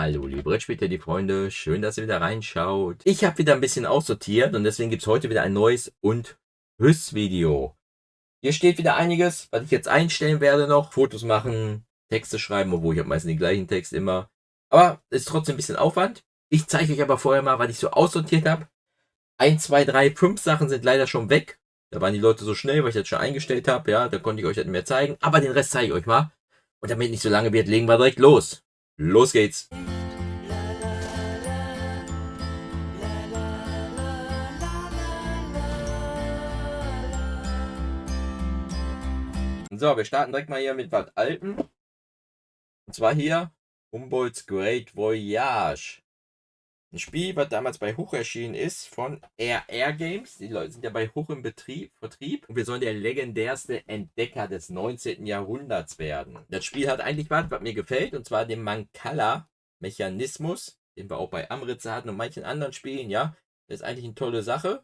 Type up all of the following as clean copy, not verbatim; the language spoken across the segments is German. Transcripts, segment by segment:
Hallo liebe Brettspiele, die Freunde, schön, dass ihr wieder reinschaut. Ich habe wieder ein bisschen aussortiert und deswegen gibt es heute wieder ein neues und Video. Hier steht wieder einiges, was ich jetzt einstellen werde noch. Fotos machen, Texte schreiben, obwohl ich habe meistens den gleichen Text immer. Aber es ist trotzdem ein bisschen Aufwand. Ich zeige euch aber vorher mal, was ich so aussortiert habe. 1, 2, 3, 5 Sachen sind leider schon weg. Da waren die Leute so schnell, weil ich das schon eingestellt habe. Ja, da konnte ich euch das nicht mehr zeigen. Aber den Rest zeige ich euch mal. Und damit nicht so lange wird, legen wir direkt los. Los geht's. So, wir starten direkt mal hier mit was Alten. Und zwar hier Humboldt's Great Voyage. Ein Spiel, was damals bei Huch erschienen ist, von RR Games. Die Leute sind ja bei Huch im Vertrieb. Und wir sollen der legendärste Entdecker des 19. Jahrhunderts werden. Das Spiel hat eigentlich was mir gefällt, und zwar den Mancala-Mechanismus, den wir auch bei Amritze hatten und manchen anderen Spielen, ja. Das ist eigentlich eine tolle Sache.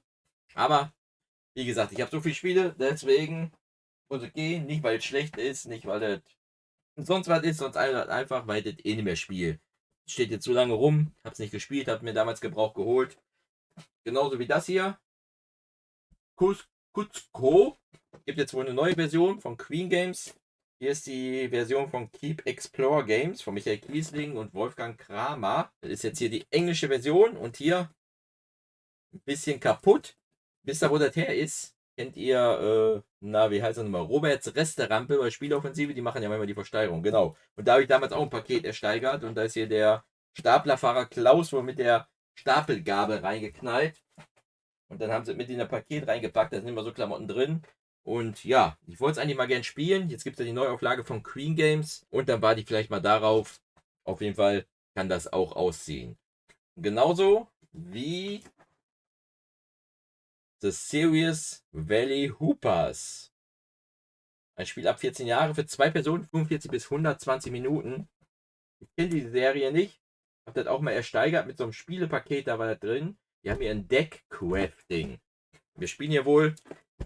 Aber, wie gesagt, ich habe so viele Spiele, deswegen muss es gehen. Nicht, weil es schlecht ist, nicht, weil es sonst was ist, sonst einfach, weil das eh nicht mehr spielt. Steht jetzt so lange rum, hab's nicht gespielt, hab mir damals Gebrauch geholt. Genauso wie das hier. Cusco. Gibt jetzt wohl eine neue Version von Queen Games. Hier ist die Version von Keep Explore Games von Michael Kiesling und Wolfgang Kramer. Das ist jetzt hier die englische Version und hier ein bisschen kaputt. Wisst ihr, wo das her ist? Kennt ihr, wie heißt das nochmal? Roberts Resterampe bei Spieloffensive, die machen ja manchmal die Versteigerung, genau. Und da habe ich damals auch ein Paket ersteigert und da ist hier der Staplerfahrer Klaus wohl mit der Stapelgabel reingeknallt. Und dann haben sie mit in das Paket reingepackt, da sind immer so Klamotten drin. Und ja, ich wollte es eigentlich mal gern spielen. Jetzt gibt es ja die Neuauflage von Queen Games und dann warte ich vielleicht mal darauf. Auf jeden Fall kann das auch aussehen. Genauso wie The Serious Valley Hoopers. Ein Spiel ab 14 Jahre für 2 Personen, 45 bis 120 Minuten. Ich kenne die Serie nicht. Hab das auch mal ersteigert mit so einem Spielepaket, da war das drin. Die haben hier ein Deck-Crafting. Wir spielen hier wohl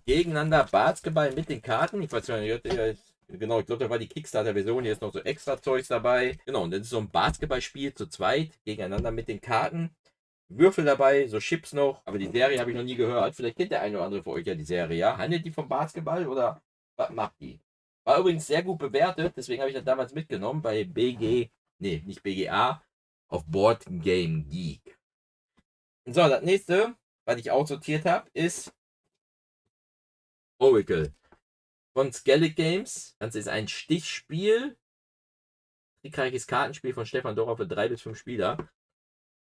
gegeneinander Basketball mit den Karten. Ich weiß nicht, genau, ich glaube, da war die Kickstarter-Version. Hier ist noch so extra Zeugs dabei. Genau, und das ist so ein Basketballspiel zu zweit gegeneinander mit den Karten. Würfel dabei, so Chips noch, aber die Serie habe ich noch nie gehört. Vielleicht kennt der eine oder andere von euch ja die Serie, ja? Handelt die vom Basketball oder was macht die? War übrigens sehr gut bewertet, deswegen habe ich das damals mitgenommen bei nicht BGA, auf Board Game Geek. So, das nächste, was ich aussortiert habe, ist Oracle von Skellig Games. Das ist ein Stichspiel, trickreiches Kartenspiel von Stefan Dorrer für 3 bis 5 Spieler.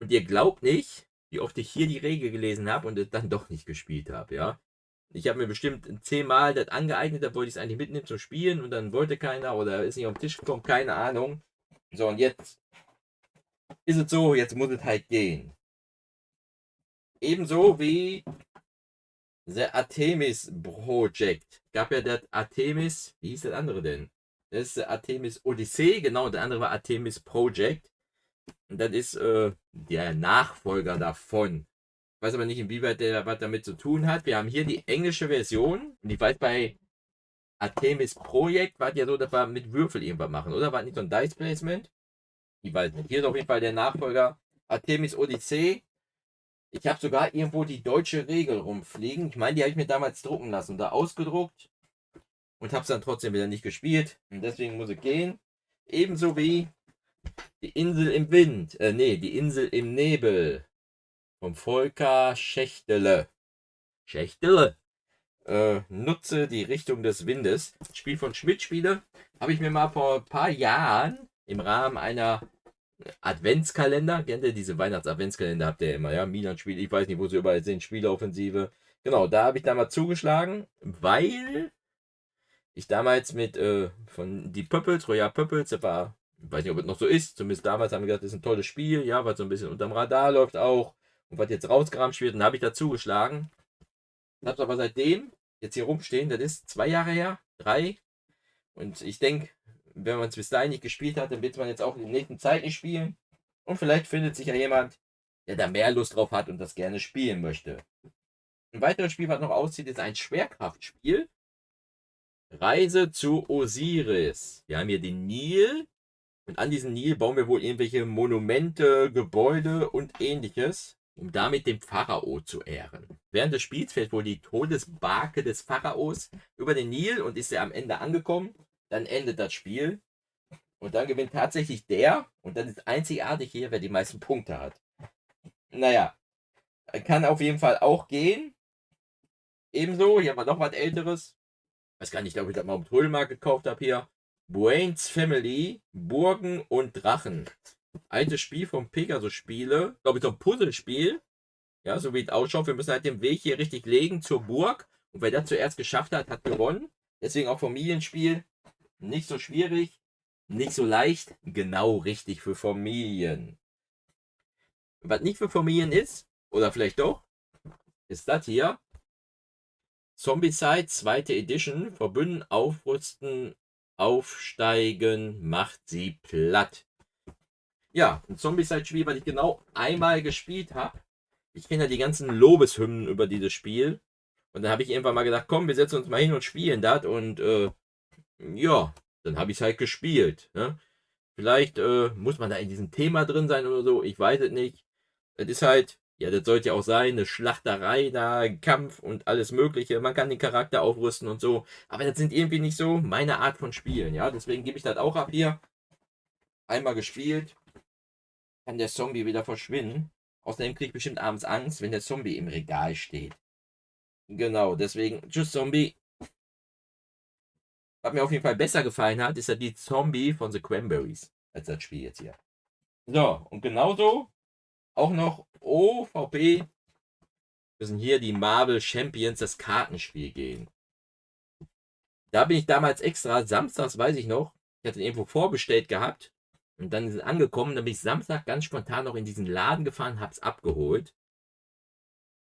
Und ihr glaubt nicht, wie oft ich hier die Regel gelesen habe und es dann doch nicht gespielt habe, ja. Ich habe mir bestimmt 10 Mal das angeeignet, da wollte ich es eigentlich mitnehmen zum Spielen und dann wollte keiner oder ist nicht auf den Tisch gekommen, keine Ahnung. So, und jetzt ist es so, jetzt muss es halt gehen. Ebenso wie The Artemis Project. Gab ja das Artemis, wie hieß das andere denn? Das ist der Artemis Odyssey, genau, der andere war Artemis Project. Und das ist der Nachfolger davon. Ich weiß aber nicht, inwieweit der was damit zu tun hat. Wir haben hier die englische Version. Und ich weiß, bei Artemis Projekt war ja so, dass wir mit Würfel irgendwas machen, oder? War nicht so ein Dice Placement? Ich weiß nicht. Hier ist auf jeden Fall der Nachfolger Artemis Odyssey. Ich habe sogar irgendwo die deutsche Regel rumfliegen. Ich meine, die habe ich mir damals drucken lassen, da ausgedruckt und habe es dann trotzdem wieder nicht gespielt. Und deswegen muss ich gehen. Ebenso wie die Insel im Wind. Die Insel im Nebel. Vom Volker Schächtele. Schächtele. Nutze die Richtung des Windes. Spiel von Schmidt-Spiele. Habe ich mir mal vor ein paar Jahren im Rahmen einer Adventskalender, kennt ihr diese Weihnachts-Adventskalender, habt ihr ja immer, ja, Milan-Spiele, ich weiß nicht, wo sie überall sind, Spieleoffensive. Genau, da habe ich da mal zugeschlagen, weil ich damals mit von die Pöppels, Royal Pöppels, das war, ich weiß nicht, ob es noch so ist, zumindest damals haben wir gesagt, das ist ein tolles Spiel, ja, was so ein bisschen unterm Radar läuft auch und was jetzt rausgekramt wird, und da habe ich da zugeschlagen. Hab's aber seitdem jetzt hier rumstehen, das ist 2 Jahre her, 3. Und ich denke, wenn man es bis dahin nicht gespielt hat, dann wird man jetzt auch in der nächsten Zeit nicht spielen. Und vielleicht findet sich ja jemand, der da mehr Lust drauf hat und das gerne spielen möchte. Ein weiteres Spiel, was noch aussieht, ist ein Schwerkraftspiel. Reise zu Osiris. Wir haben hier den Nil. Und an diesem Nil bauen wir wohl irgendwelche Monumente, Gebäude und ähnliches, um damit den Pharao zu ehren. Während des Spiels fährt wohl die Todesbarke des Pharaos über den Nil und ist er am Ende angekommen. Dann endet das Spiel. Und dann gewinnt tatsächlich der, und das ist einzigartig hier, wer die meisten Punkte hat. Naja, kann auf jeden Fall auch gehen. Ebenso, hier haben wir noch was Älteres. Ich weiß gar nicht, ob ich das mal im Trödelmarkt gekauft habe hier. Wayne's Family, Burgen und Drachen. Altes Spiel vom Pegasus-Spiele. Glaube ich, so ein Puzzlespiel. Ja, so wie es ausschaut. Wir müssen halt den Weg hier richtig legen zur Burg. Und wer das zuerst geschafft hat, hat gewonnen. Deswegen auch Familienspiel. Nicht so schwierig. Nicht so leicht. Genau richtig für Familien. Was nicht für Familien ist, oder vielleicht doch, ist das hier. Zombicide, zweite Edition. Verbünden, aufrüsten, aufsteigen, macht sie platt. Ja, ein Zombicide-Spiel, was ich genau einmal gespielt habe. Ich kenne ja die ganzen Lobeshymnen über dieses Spiel. Und dann habe ich irgendwann mal gedacht, komm, wir setzen uns mal hin und spielen das. Und ja, dann habe ich es halt gespielt. Ne? Vielleicht muss man da in diesem Thema drin sein oder so. Ich weiß es nicht. Das ist halt, ja, das sollte ja auch sein, eine Schlachterei da, Kampf und alles Mögliche. Man kann den Charakter aufrüsten und so. Aber das sind irgendwie nicht so meine Art von Spielen. Ja, deswegen gebe ich das auch ab hier. Einmal gespielt, kann der Zombie wieder verschwinden. Außerdem kriege ich bestimmt abends Angst, wenn der Zombie im Regal steht. Genau, deswegen, tschüss Zombie. Was mir auf jeden Fall besser gefallen hat, ist ja die Zombie von The Cranberries, als das Spiel jetzt hier. So, und genauso auch noch OVP müssen hier die Marvel Champions, das Kartenspiel gehen. Da bin ich damals extra, samstags weiß ich noch, ich hatte irgendwo vorbestellt gehabt und dann ist es angekommen, dann bin ich Samstag ganz spontan noch in diesen Laden gefahren, hab's abgeholt.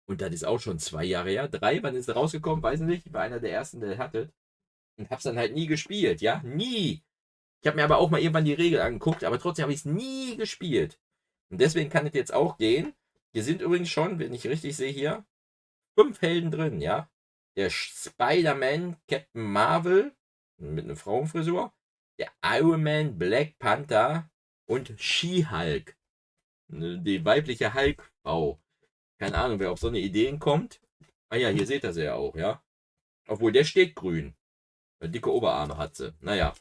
Und das ist auch schon 2 Jahre her. 3, wann ist es rausgekommen? Weiß ich nicht. Ich war einer der ersten, der hatte. Und hab's dann halt nie gespielt, ja? Nie. Ich habe mir aber auch mal irgendwann die Regel angeguckt, aber trotzdem habe ich es nie gespielt. Und deswegen kann es jetzt auch gehen. Hier sind übrigens schon, wenn ich richtig sehe hier, 5 Helden drin, ja? Der Spider-Man, Captain Marvel mit einer Frauenfrisur, der Iron Man, Black Panther und She-Hulk. Die weibliche Hulk-Frau. Keine Ahnung, wer auf so eine Ideen kommt. Ah ja, hier seht ihr sie ja auch, ja? Obwohl, der steht grün. Dicke Oberarme hat sie. Naja.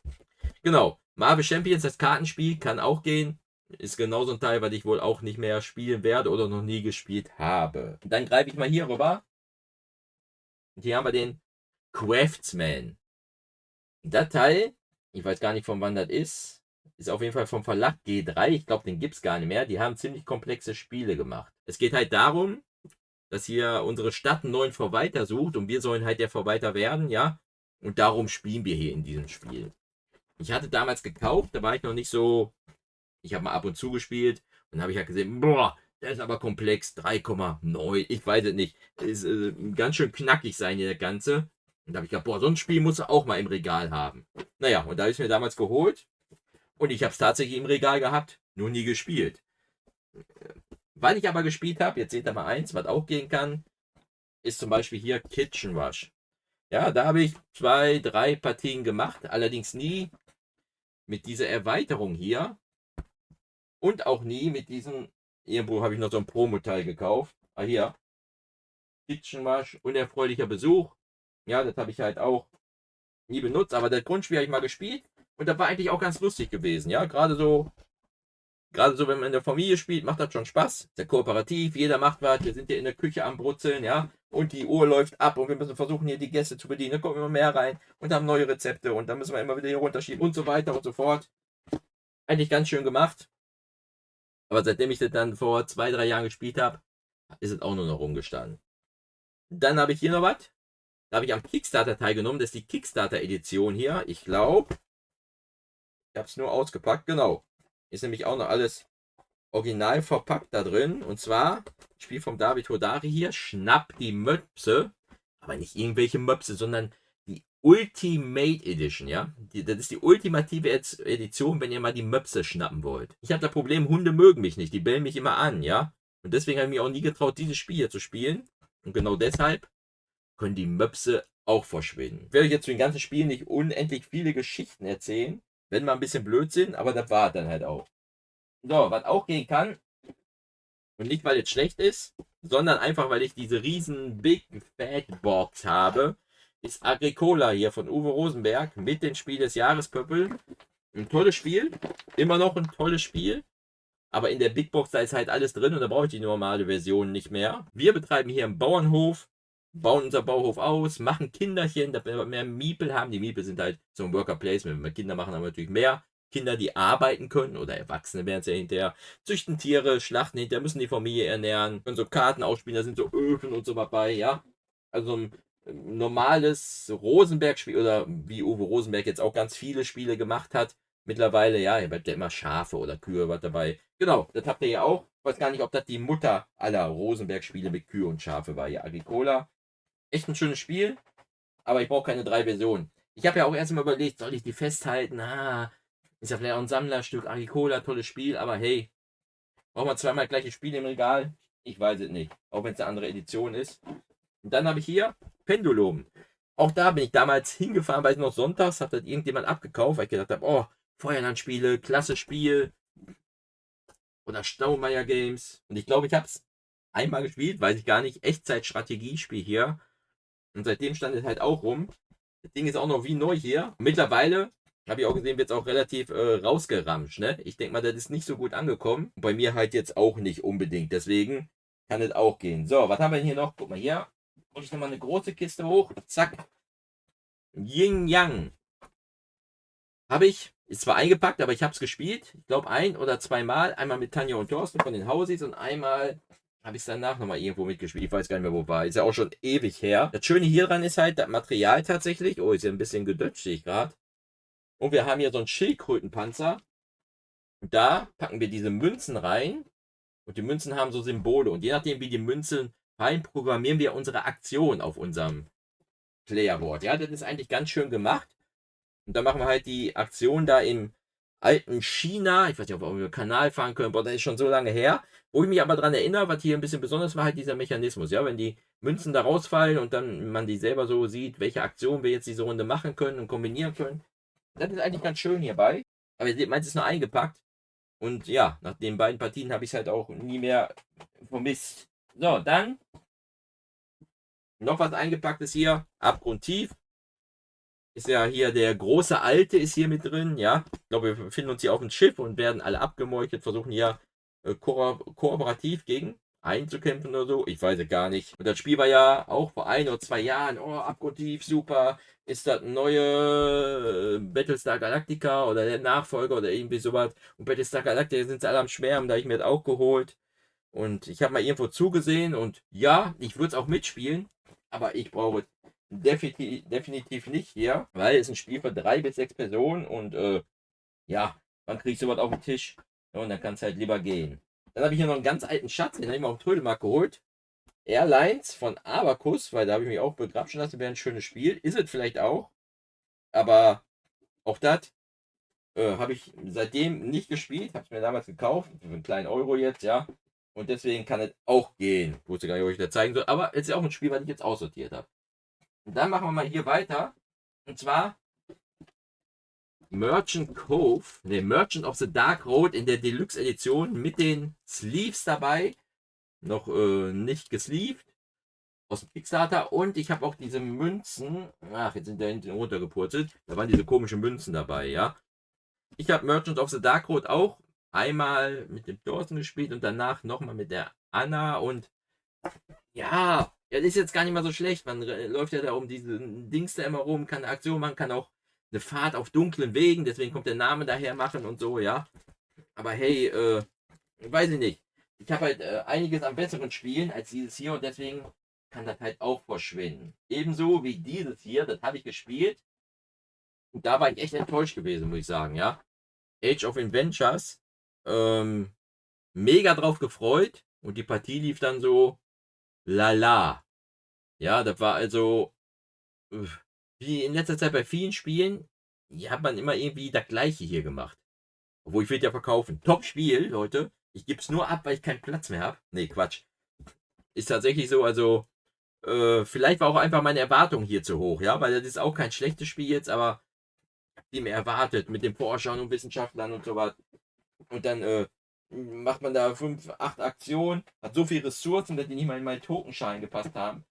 Genau. Marvel Champions, das Kartenspiel, kann auch gehen. Ist genauso ein Teil, was ich wohl auch nicht mehr spielen werde oder noch nie gespielt habe. Dann greife ich mal hier rüber. Und hier haben wir den Craftsman. Das Teil, ich weiß gar nicht, von wann das ist auf jeden Fall vom Verlag G3. Ich glaube, den gibt es gar nicht mehr. Die haben ziemlich komplexe Spiele gemacht. Es geht halt darum, dass hier unsere Stadt einen neuen Verwalter sucht und wir sollen halt der Verwalter werden, ja. Und darum spielen wir hier in diesem Spiel. Ich hatte damals gekauft, da war ich noch nicht so. Ich habe mal ab und zu gespielt und habe ich halt gesehen, boah, der ist aber komplex, 3,9, ich weiß es nicht. Ist ganz schön knackig sein hier, der Ganze. Und da habe ich gedacht, boah, so ein Spiel muss er auch mal im Regal haben. Naja, und da habe ich es mir damals geholt und ich habe es tatsächlich im Regal gehabt, nur nie gespielt. Weil ich aber gespielt habe, jetzt seht ihr mal eins, was auch gehen kann, ist zum Beispiel hier Kitchen Rush. Ja, da habe ich 2, 3 Partien gemacht, allerdings nie mit dieser Erweiterung hier und auch nie mit diesem, irgendwo habe ich noch so ein Promo-Teil gekauft. Ah, hier, Kitchen Rush, unerfreulicher Besuch. Ja, das habe ich halt auch nie benutzt, aber das Grundspiel habe ich mal gespielt und das war eigentlich auch ganz lustig gewesen. Ja, gerade so, wenn man in der Familie spielt, macht das schon Spaß. Sehr kooperativ, jeder macht was. Wir sind hier in der Küche am Brutzeln, ja. Und die Uhr läuft ab und wir müssen versuchen, hier die Gäste zu bedienen. Da kommen immer mehr rein und haben neue Rezepte und dann müssen wir immer wieder hier runterschieben und so weiter und so fort. Eigentlich ganz schön gemacht. Aber seitdem ich das dann vor 2, 3 Jahren gespielt habe, ist es auch nur noch rumgestanden. Dann habe ich hier noch was. Da habe ich am Kickstarter teilgenommen. Das ist die Kickstarter-Edition hier. Ich glaube, ich habe es nur ausgepackt. Genau. Ist nämlich auch noch alles original verpackt da drin. Und zwar, Spiel vom David Hodari hier, Schnapp die Möpse. Aber nicht irgendwelche Möpse, sondern die Ultimate Edition, ja. Das ist die ultimative Edition, wenn ihr mal die Möpse schnappen wollt. Ich habe das Problem, Hunde mögen mich nicht, die bellen mich immer an, ja. Und deswegen habe ich mich auch nie getraut, dieses Spiel hier zu spielen. Und genau deshalb können die Möpse auch verschwinden. Ich werde euch jetzt zu den ganzen Spielen nicht unendlich viele Geschichten erzählen. Wenn mal ein bisschen Blödsinn, aber das war dann halt auch. So, was auch gehen kann, und nicht weil es schlecht ist, sondern einfach weil ich diese riesen Big Fat Box habe, ist Agricola hier von Uwe Rosenberg mit dem Spiel des Jahres Pöppel. Ein tolles Spiel, immer noch ein tolles Spiel. Aber in der Big Box, da ist halt alles drin und da brauche ich die normale Version nicht mehr. Wir betreiben hier einen Bauernhof, bauen unser Bauhof aus, machen Kinderchen, damit wir mehr Miepel haben. Die Miepel sind halt so ein Worker Placement. Wenn wir Kinder machen, haben wir natürlich mehr Kinder, die arbeiten können oder Erwachsene werden es ja hinterher. Züchten Tiere, schlachten hinterher, müssen die Familie ernähren, können so Karten ausspielen, da sind so Öfen und so dabei, ja. Also ein normales Rosenberg-Spiel oder wie Uwe Rosenberg jetzt auch ganz viele Spiele gemacht hat. Mittlerweile, ja, ihr habt ja immer Schafe oder Kühe was dabei. Genau, das habt ihr ja auch. Ich weiß gar nicht, ob das die Mutter aller Rosenberg-Spiele mit Kühe und Schafe war. Ja, Agricola. Echt ein schönes Spiel, aber ich brauche keine 3 Versionen. Ich habe ja auch erst mal überlegt, soll ich die festhalten? Ist ja vielleicht auch ein Sammlerstück. Agricola, tolles Spiel, aber hey, braucht man zweimal gleiche Spiel im Regal? Ich weiß es nicht. Auch wenn es eine andere Edition ist. Und dann habe ich hier Pendulum. Auch da bin ich damals hingefahren, weil es noch sonntags hat das irgendjemand abgekauft, weil ich gedacht habe, oh, Feuerlandspiele, klasse Spiel. Oder Staumeier Games. Und ich glaube, ich habe es einmal gespielt, weiß ich gar nicht. Echtzeit-Strategiespiel hier. Und seitdem stand es halt auch rum. Das Ding ist auch noch wie neu hier. Mittlerweile, habe ich auch gesehen, wird es auch relativ rausgeramscht. Ne? Ich denke mal, das ist nicht so gut angekommen. Bei mir halt jetzt auch nicht unbedingt. Deswegen kann es auch gehen. So, was haben wir denn hier noch? Guck mal hier. Muss ich nochmal eine große Kiste hoch. Zack. Yin Yang. Habe ich. Ist zwar eingepackt, aber ich habe es gespielt. Ich glaube 1 oder 2 Mal. Einmal mit Tanja und Thorsten von den Hausis und einmal habe ich es danach nochmal irgendwo mitgespielt. Ich weiß gar nicht mehr, wo war. Ist ja auch schon ewig her. Das Schöne hier dran ist halt das Material tatsächlich. Oh, ist ja ein bisschen gedötscht, sehe ich gerade. Und wir haben hier so einen Schildkrötenpanzer. Und da packen wir diese Münzen rein. Und die Münzen haben so Symbole. Und je nachdem, wie die Münzen rein, programmieren wir unsere Aktion auf unserem Playerboard. Ja, das ist eigentlich ganz schön gemacht. Und dann machen wir halt die Aktion da im alten China. Ich weiß nicht, ob wir über den Kanal fahren können, boah, das ist schon so lange her. Wo ich mich aber daran erinnere, was hier ein bisschen besonders war, halt dieser Mechanismus. Ja, wenn die Münzen da rausfallen und dann man die selber so sieht, welche Aktion wir jetzt diese Runde machen können und kombinieren können. Das ist eigentlich ganz schön hierbei. Aber ihr seht, meins ist nur eingepackt. Und ja, nach den beiden Partien habe ich es halt auch nie mehr vermisst. So, dann noch was eingepacktes hier. Abgrundtief. Ist ja hier der große Alte ist hier mit drin, ja. Ich glaube, wir befinden uns hier auf dem Schiff und werden alle abgemeuchelt, versuchen hier kooperativ gegen einzukämpfen oder so. Ich weiß es gar nicht. Und das Spiel war ja auch vor 1 oder 2 Jahren. Oh, abgrundtief, super. Ist das ein neue Battlestar Galactica oder der Nachfolger oder irgendwie sowas? Und Battlestar Galactica sind sie alle am Schwärmen, da habe ich mir das auch geholt. Und ich habe mal irgendwo zugesehen und ja, ich würde es auch mitspielen, aber ich brauche es definitiv nicht hier, weil es ein Spiel für 3 bis 6 Personen und ja, man kriegt sowas auf den Tisch und dann kann es halt lieber gehen. Dann habe ich hier noch einen ganz alten Schatz, den habe ich mir auf dem Trödelmarkt geholt. Airlines von Abacus, weil da habe ich mich auch begrapschen lassen, wäre ein schönes Spiel. Ist es vielleicht auch, aber auch das habe ich seitdem nicht gespielt. Habe es mir damals gekauft, für einen kleinen Euro jetzt, ja. Und deswegen kann es auch gehen. Ich wusste gar nicht, ob ich das zeigen soll, aber es ist ja auch ein Spiel, was ich jetzt aussortiert habe. Und dann machen wir mal hier weiter. Und zwar Merchant Cove, ne, Merchant of the Dark Road in der Deluxe Edition mit den Sleeves dabei. Noch nicht gesleeved. Aus dem Kickstarter. Und ich habe auch diese Münzen. Ach, jetzt sind da hinten runtergepurzelt. Da waren diese komischen Münzen dabei, ja. Ich habe Merchant of the Dark Road auch einmal mit dem Thorsten gespielt und danach nochmal mit der Anna. Und ja, das ist jetzt gar nicht mal so schlecht. Man läuft ja da um diese Dings da immer rum, kann eine Aktion machen, kann auch eine Fahrt auf dunklen Wegen, deswegen kommt der Name daher machen und so, ja. Aber hey, weiß ich nicht. Ich habe halt einiges an besseren Spielen als dieses hier und deswegen kann das halt auch verschwinden. Ebenso wie dieses hier, das habe ich gespielt. Und da war ich echt enttäuscht gewesen, muss ich sagen, ja. Age of Adventures. Mega drauf gefreut. Und die Partie lief dann so lala. Ja, das war also wie in letzter Zeit bei vielen Spielen, hier hat man immer irgendwie das gleiche hier gemacht. Obwohl ich will ja verkaufen. Top Spiel, Leute. Ich gebe es nur ab, weil ich keinen Platz mehr habe. Nee, Quatsch. Ist tatsächlich so, also vielleicht war auch einfach meine Erwartung hier zu hoch, ja, weil das ist auch kein schlechtes Spiel jetzt, aber viel mehr erwartet mit den Forschern und Wissenschaftlern und so was. Und dann macht man da 5, 8 Aktionen, hat so viele Ressourcen, dass die nicht mal in meinen Tokenschein gepasst haben.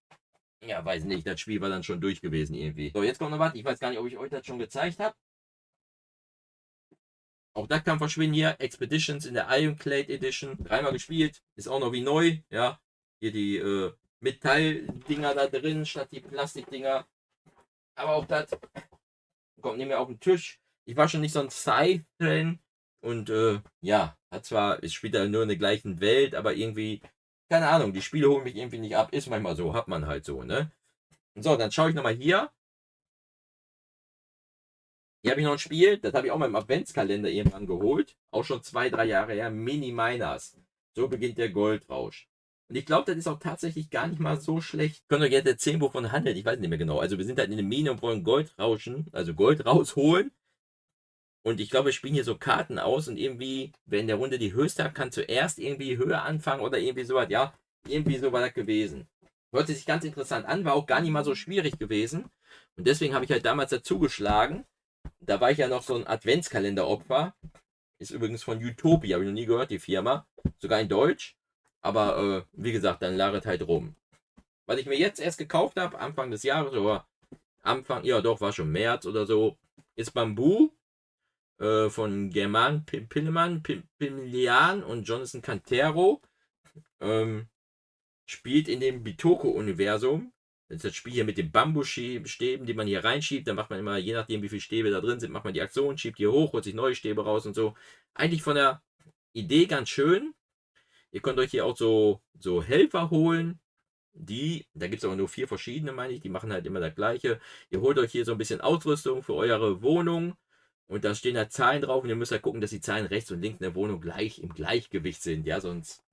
Ja, weiß nicht, das Spiel war dann schon durch gewesen irgendwie. So, jetzt kommt noch was. Ich weiß gar nicht, ob ich euch das schon gezeigt habe. Auch das kann verschwinden hier. Expeditions in der Ironclad Edition. 3-mal gespielt. Ist auch noch wie neu. Ja. Hier die Metalldinger da drin, statt die Plastikdinger. Aber auch das kommt nicht mehr auf den Tisch. Ich war schon nicht so ein Scythe-Fan. Und ja, es spielt ja nur in der gleichen Welt, aber irgendwie, keine Ahnung, die Spiele holen mich irgendwie nicht ab. Ist manchmal so, hat man halt so, ne? So, dann schaue ich nochmal hier. Hier habe ich noch ein Spiel, das habe ich auch mal im Adventskalender irgendwann geholt. Auch schon 2, 3 Jahre her. Mini Miners. So beginnt der Goldrausch. Und ich glaube, das ist auch tatsächlich gar nicht mal so schlecht. Könnt ihr jetzt erzählen, wovon handelt? Ich weiß nicht mehr genau. Also wir sind halt in der Mine und wollen Gold rauschen, also Gold rausholen. Und ich glaube, wir spielen hier so Karten aus und irgendwie, wer in der Runde die höchste hat, kann zuerst irgendwie höher anfangen oder irgendwie sowas. Ja, irgendwie so war das gewesen. Hört sich ganz interessant an, war auch gar nicht mal so schwierig gewesen. Und deswegen habe ich halt damals dazu geschlagen. Da war ich ja noch so ein Adventskalender-Opfer. Ist übrigens von Utopia, habe ich noch nie gehört, die Firma. Sogar in Deutsch. Aber wie gesagt, dann lag es halt rum. Was ich mir jetzt erst gekauft habe, Anfang des Jahres, oder ja doch, war schon März oder so, ist Bamboo von German Pillemann, Pimilian und Jonathan Cantero. Spielt in dem Bitoko-Universum. Das ist das Spiel hier mit den Bambusstäben, die man hier reinschiebt. Dann macht man immer, je nachdem wie viele Stäbe da drin sind, macht man die Aktion, schiebt die hoch, holt sich neue Stäbe raus und so. Eigentlich von der Idee ganz schön. Ihr könnt euch hier auch so Helfer holen. Da gibt es aber nur 4 verschiedene, meine ich. Die machen halt immer das Gleiche. Ihr holt euch hier so ein bisschen Ausrüstung für eure Wohnung. Und da stehen da Zahlen drauf. Und ihr müsst halt gucken, dass die Zahlen rechts und links in der Wohnung im Gleichgewicht sind. Ja, sonst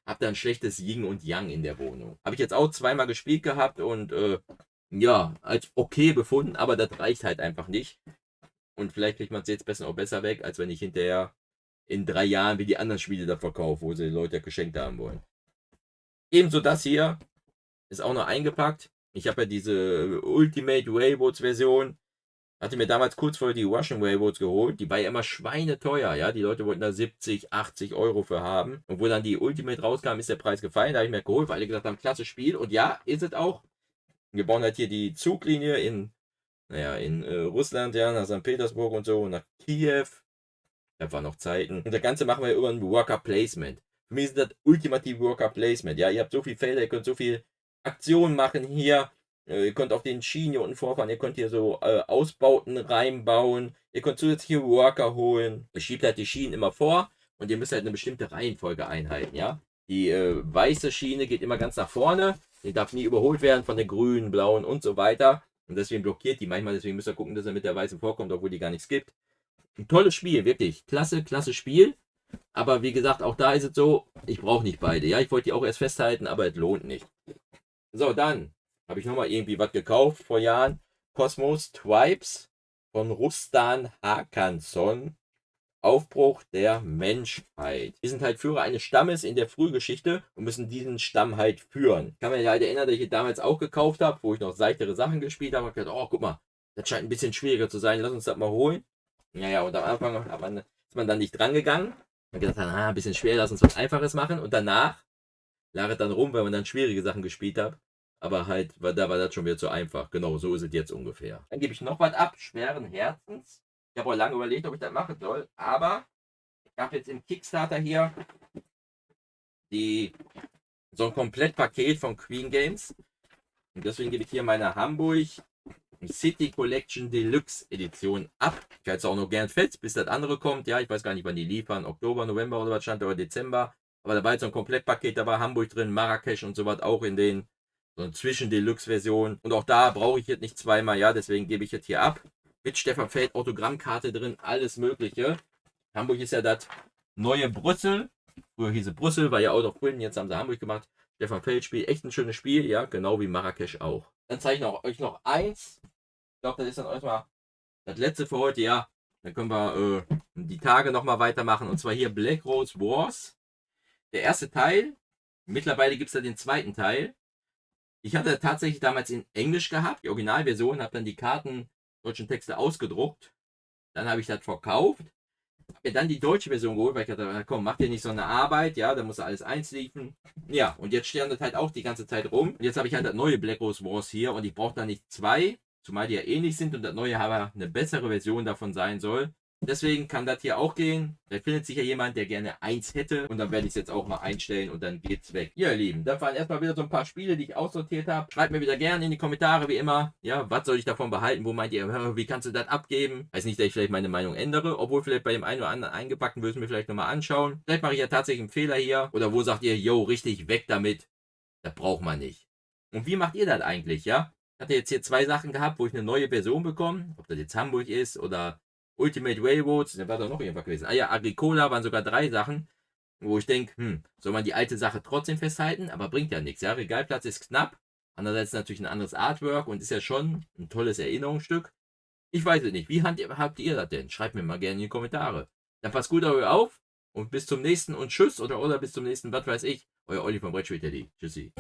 habt ihr ein schlechtes Yin und Yang in der Wohnung. Habe ich jetzt auch 2-mal gespielt gehabt und ja, als okay befunden, aber das reicht halt einfach nicht. Und vielleicht kriegt man es jetzt besser weg, als wenn ich hinterher in 3 Jahren wie die anderen Spiele da verkaufe, wo sie die Leute geschenkt haben wollen. Ebenso das hier ist auch noch eingepackt. Ich habe ja diese Ultimate Railroads Version. Hatte mir damals kurz vorher die Russian Railroads geholt. Die war ja immer schweineteuer, ja. Die Leute wollten da 70, 80 Euro für haben. Und wo dann die Ultimate rauskam, ist der Preis gefallen. Da habe ich mir geholt, weil alle gesagt haben, klasse Spiel. Und ja, ist es auch. Wir bauen halt hier die Zuglinie in Russland, ja, nach St. Petersburg und so, nach Kiew. Da waren noch Zeiten. Und das Ganze machen wir über ein Worker Placement. Für mich ist das ultimative Worker Placement. Ja, ihr habt so viele Felder, ihr könnt so viel Aktionen machen hier. Ihr könnt auf den Schienen hier unten vorfahren. Ihr könnt hier so Ausbauten reinbauen. Ihr könnt zusätzliche Worker holen. Ihr schiebt halt die Schienen immer vor und ihr müsst halt eine bestimmte Reihenfolge einhalten. Ja, die weiße Schiene geht immer ganz nach vorne. Die darf nie überholt werden von der grünen, blauen und so weiter. Und deswegen blockiert die manchmal. Deswegen müsst ihr gucken, dass er mit der weißen vorkommt, obwohl die gar nichts gibt. Ein tolles Spiel, wirklich. Klasse Spiel. Aber wie gesagt, auch da ist es so, ich brauche nicht beide. Ja, ich wollte die auch erst festhalten, aber es lohnt nicht. So, dann habe ich nochmal irgendwie was gekauft vor Jahren. Cosmos Tribes von Rustan Hakanson. Aufbruch der Menschheit. Wir sind halt Führer eines Stammes in der Frühgeschichte und müssen diesen Stamm halt führen. Ich kann mich halt erinnern, dass ich damals auch gekauft habe, wo ich noch seichtere Sachen gespielt habe. Und gedacht, oh, guck mal, das scheint ein bisschen schwieriger zu sein. Lass uns das mal holen. Naja, und am Anfang ist man dann nicht dran gegangen. Man gedacht, ein bisschen schwer, lass uns was Einfaches machen. Und danach lag es dann rum, weil man dann schwierige Sachen gespielt hat. Aber halt, da war das schon wieder zu einfach. Genau, so ist es jetzt ungefähr. Dann gebe ich noch was ab, schweren Herzens. Ich habe auch lange überlegt, ob ich das machen soll. Aber ich habe jetzt im Kickstarter hier so ein Komplettpaket von Queen Games. Und deswegen gebe ich hier meine Hamburg City Collection Deluxe Edition ab. Ich halte es auch noch gern fest, bis das andere kommt. Ja, ich weiß gar nicht, wann die liefern. Oktober, November oder was stand da, oder Dezember. Aber da war jetzt so ein Komplettpaket, da war Hamburg drin, Marrakesch und so was auch in den so eine Zwischen-Deluxe-Version. Und auch da brauche ich jetzt nicht 2-mal, ja, deswegen gebe ich jetzt hier ab. Mit Stefan Feld, Autogrammkarte drin, alles Mögliche. Hamburg ist ja das neue Brüssel. Früher hieß es Brüssel, war ja Out of Print, jetzt haben sie Hamburg gemacht. Stefan Feld spielt echt ein schönes Spiel, ja, genau wie Marrakesch auch. Dann zeige ich euch noch eins. Ich glaube, das ist dann euch mal das letzte für heute, ja. Dann können wir die Tage nochmal weitermachen. Und zwar hier Black Rose Wars. Der erste Teil. Mittlerweile gibt es da den zweiten Teil. Ich hatte tatsächlich damals in Englisch gehabt, die Originalversion, habe dann die Karten, deutschen Texte ausgedruckt Dann habe ich das verkauft. Habe mir dann die deutsche Version geholt, weil ich dachte, komm, mach dir nicht so eine Arbeit, ja, da muss alles einsliefen. Ja, und jetzt stehen das halt auch die ganze Zeit rum. Und jetzt habe ich halt das neue Black Rose Wars hier und ich brauche da nicht zwei, zumal die ja ähnlich sind und das neue aber eine bessere Version davon sein soll. Deswegen kann das hier auch gehen. Da findet sich ja jemand, der gerne eins hätte. Und dann werde ich es jetzt auch mal einstellen und dann geht's weg. Ja, ihr Lieben, das waren erstmal wieder so ein paar Spiele, die ich aussortiert habe. Schreibt mir wieder gerne in die Kommentare, wie immer. Ja, was soll ich davon behalten? Wo meint ihr, wie kannst du das abgeben? Heißt nicht, dass ich vielleicht meine Meinung ändere. Obwohl vielleicht bei dem einen oder anderen eingepackten würde ich mir vielleicht nochmal anschauen. Vielleicht mache ich ja tatsächlich einen Fehler hier. Oder wo sagt ihr, yo, richtig, weg damit. Das braucht man nicht. Und wie macht ihr das eigentlich, ja? Ich hatte jetzt hier zwei Sachen gehabt, wo ich eine neue Version bekomme. Ob das jetzt Hamburg ist oder Ultimate Railroads, da war doch noch irgendwas gewesen. Ah ja, Agricola waren sogar 3 Sachen, wo ich denke, soll man die alte Sache trotzdem festhalten, aber bringt ja nichts. Ja, Regalplatz ist knapp, andererseits natürlich ein anderes Artwork und ist ja schon ein tolles Erinnerungsstück. Ich weiß es nicht. Wie habt ihr das denn? Schreibt mir mal gerne in die Kommentare. Dann passt gut auf und bis zum nächsten und tschüss oder bis zum nächsten, was weiß ich. Euer Olli vom Brettspiel Teddy. Tschüssi.